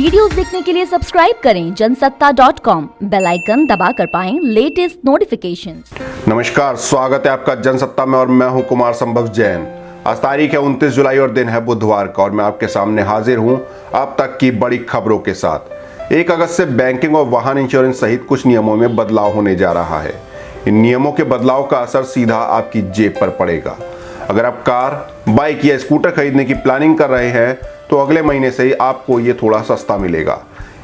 Videos देखने के लिए सब्सक्राइब करें जनसत्ता.com, बेल आइकन दबाकर पाएं लेटेस्ट नोटिफिकेशंस। नमस्कार, स्वागत है आपका जनसत्ता में और मैं हूं कुमार संभव जैन। आज तारीख है 29 जुलाई और दिन है बुधवार का और मैं आपके सामने हाजिर हूं अब तक की बड़ी खबरों के साथ। 1 अगस्त से बैंकिंग और वाहन इंश्योरेंस सहित कुछ नियमों में बदलाव होने जा रहा है। इन नियमों के बदलाव का असर सीधा आपकी जेब पर पड़ेगा। अगर आप कार, बाइक या स्कूटर खरीदने की प्लानिंग कर रहे हैं तो अगले महीने से ही आपको ये थोड़ा सस्ता मिलेगा।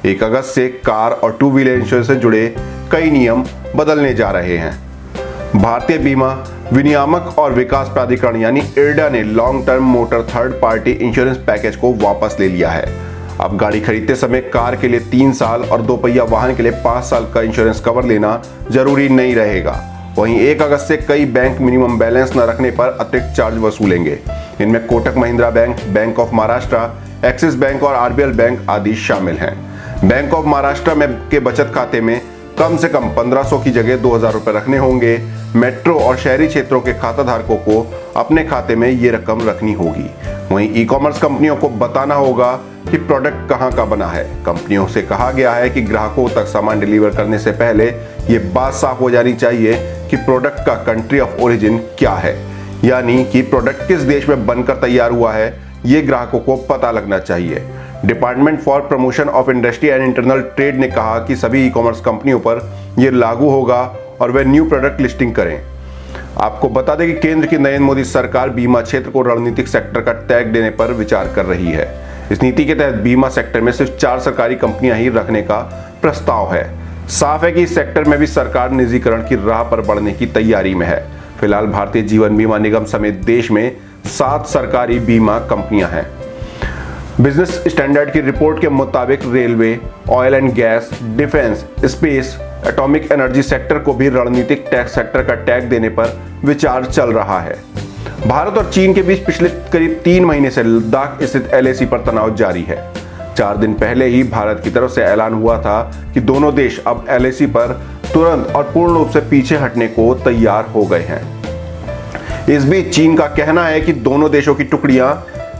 1 अगस्त से कार और 2 व्हीलर इंश्योरेंस से जुड़े कई नियम बदलने जा रहे हैं। भारतीय बीमा विनियामक और विकास प्राधिकरण यानी IRDA ने long term motor third party insurance package को वापस ले लिया है। अब गाड़ी खरीदते समय कार के लिए 3 साल और 2 पहिया वाहन के लिए 5 साल का इंश्योरेंस कवर लेना जरूरी नहीं रहेगा। वहीं 1 अगस्त से कई बैंक मिनिमम बैलेंस न रखने पर अतिरिक्त चार्ज वसूलेंगे। इनमें Kotak Mahindra bank, bank of Maharashtra, axis bank और RBL बैंक आदि शामिल हैं। बैंक ऑफ महाराष्ट्र में के बचत खाते में कम से कम 1500 की जगह 2000 रुपए रखने होंगे। मेट्रो और शहरी क्षेत्रों के खाता धारकों को अपने खाते में ये रकम रखनी होगी। वहीं ई-कॉमर्स कंपनियों को बताना होगा कि प्रोडक्ट कहां का बना है। कंपनियों से कहा गया है कि ग्राहकों तक सामान डिलीवर करने से पहले ये बात साफ हो जानी चाहिए कि प्रोडक्ट का कंट्री ऑफ ओरिजिन क्या है, यानी कि प्रोडक्ट किस देश में बनकर तैयार हुआ है, ये ग्राहकों को पता लगना चाहिए। Department for promotion of industry and internal trade ने कहा कि सभी ई-कॉमर्स कंपनियों पर यह लागू होगा और वे न्यू प्रोडक्ट लिस्टिंग करें। आपको बता दें कि केंद्र की नरेंद्र मोदी सरकार बीमा क्षेत्र को रणनीतिक सेक्टर का टैग देने पर विचार कर रही है। इस नीति के तहत बीमा सेक्टर में सिर्फ 4 सरकारी कंपनियां ही रखने का प्रस्ताव है। साफ है कि इस सेक्टर में भी सरकार निजीकरण की राह पर बढ़ने की तैयारी में है। फिलहाल भारतीय जीवन बीमा निगम समेत देश में 7 सरकारी बीमा कंपनियां हैं। बिजनेस स्टैंडर्ड की रिपोर्ट के मुताबिक railway, oil and gas, defence, space, atomic energy sector को भी रणनीतिक टैक्स सेक्टर का टैग देने पर विचार चल रहा है। भारत और चीन के बीच पिछले करीब 3 महीने से लद्दाख स्थित LAC पर तनाव जारी है। 4 दिन पहले ही भारत की तरफ से ऐलान हुआ था कि दोनों देश अब LAC पर तुरंत और पूर्ण रूप से पीछे हटने को तैयार हो गए हैं। इस बीच चीन का कहना है कि दोनों देशों की टुकड़ियां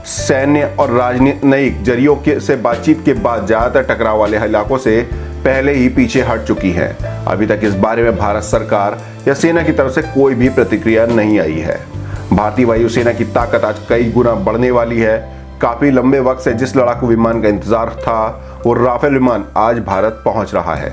सैन्य और राजनयिक जरियों से बातचीत के बाद ज्यादातर टकराव वाले इलाकों से पहले ही पीछे हट चुकी है। अभी तक इस बारे में भारत सरकार या सेना की तरफ से कोई भी प्रतिक्रिया नहीं आई है। भारतीय वायुसेना की ताकत आज कई गुना बढ़ने वाली है। काफी लंबे वक्त से जिस लड़ाकू विमान का इंतजार था वो राफेल विमान आज भारत पहुंच रहा है।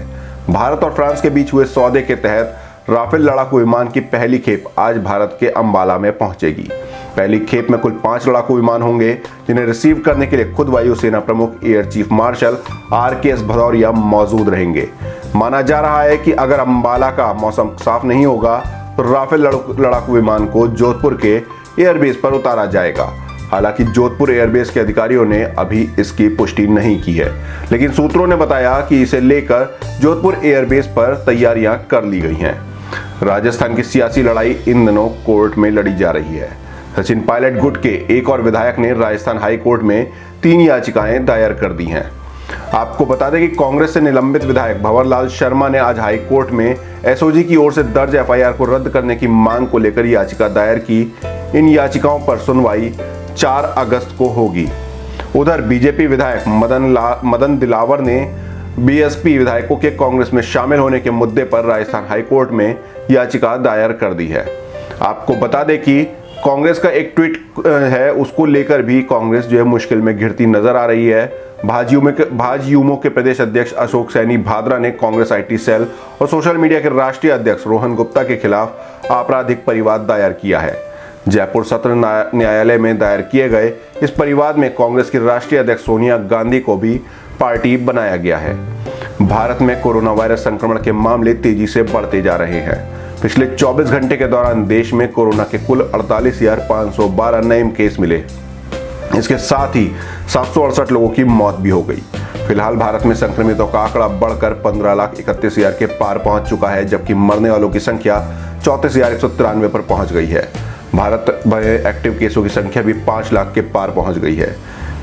भारत और फ्रांस के बीच हुए सौदे के तहत राफेल लड़ाकू विमान की पहली खेप आज भारत के अंबाला में पहुंचेगी। पहली खेप में कुल 5 लड़ाकू विमान होंगे जिन्हें रिसीव करने के लिए खुद वायुसेना प्रमुख air chief marshal RKS Bhadauria मौजूद रहेंगे। माना जा रहा है कि अगर अंबाला का मौसम साफ नहीं होगा तो राफेल लड़ाकू विमान को जोधपुर के एयरबेस पर उतारा जाएगा। हालांकि जोधपुर एयरबेस के अधिकारियों ने अभी इसकी पुष्टि नहीं की है, लेकिन सूत्रों ने बताया कि इसे लेकर जोधपुर एयरबेस पर तैयारियां कर ली गई हैं। राजस्थान की सियासी लड़ाई इन दिनों कोर्ट में लड़ी जा रही है। सचिन पायलट गुट के एक और विधायक ने राजस्थान हाई कोर्ट में 3 याचिकाएं दायर कर दी हैं। आपको बता दें कि कांग्रेस से निलंबित विधायक भंवरलाल शर्मा ने आज हाई कोर्ट में SOG की ओर से दर्ज FIR को रद्द करने की मांग को लेकर याचिका दायर की। इन याचिकाओं पर सुनवाई 4 अगस्त को होगी। उधर बीजेपी विधायक मदन दिलावर ने BSP विधायकों के कांग्रेस में शामिल होने के मुद्दे पर राजस्थान हाई कोर्ट में याचिका दायर कर दी है। आपको बता दें कि कांग्रेस का एक ट्वीट है, उसको लेकर भी कांग्रेस जो है मुश्किल में घिरती नजर आ रही है। भाजयुमो के प्रदेश अध्यक्ष अशोक सैनी भादरा ने कांग्रेस IT सेल और सोशल मीडिया के राष्ट्रीय अध्यक्ष रोहन गुप्ता के खिलाफ आपराधिक परिवाद दायर किया है। जयपुर सत्र न्यायालय में दायर किए गए इस परिवाद में कांग्रेस की राष्ट्रीय अध्यक्ष सोनिया गांधी को भी पार्टी बनाया गया है। भारत में कोरोना वायरस संक्रमण के मामले तेजी से बढ़ते जा रहे हैं। पिछले 24 घंटे के दौरान देश में कोरोना के कुल 48,512 नए केस मिले। इसके साथ ही 768 लोगों की मौत भी हो गई। फिलहाल भारत में संक्रमितों का आंकड़ा बढ़कर 15,31,000 के पार पहुंच चुका है, जबकि मरने वालों की संख्या 34,193 पर पहुंच गई है। भारत में एक्टिव केसों की संख्या भी 5 लाख के पार पहुंच गई है।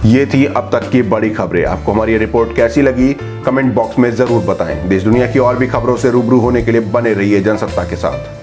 ये थी अब तक की बड़ी खबरें। आपको हमारी ये रिपोर्ट कैसी लगी कमेंट बॉक्स में जरूर बताएं। देश दुनिया की और भी खबरों से रूबरू होने के लिए बने रहिए जनसत्ता के साथ।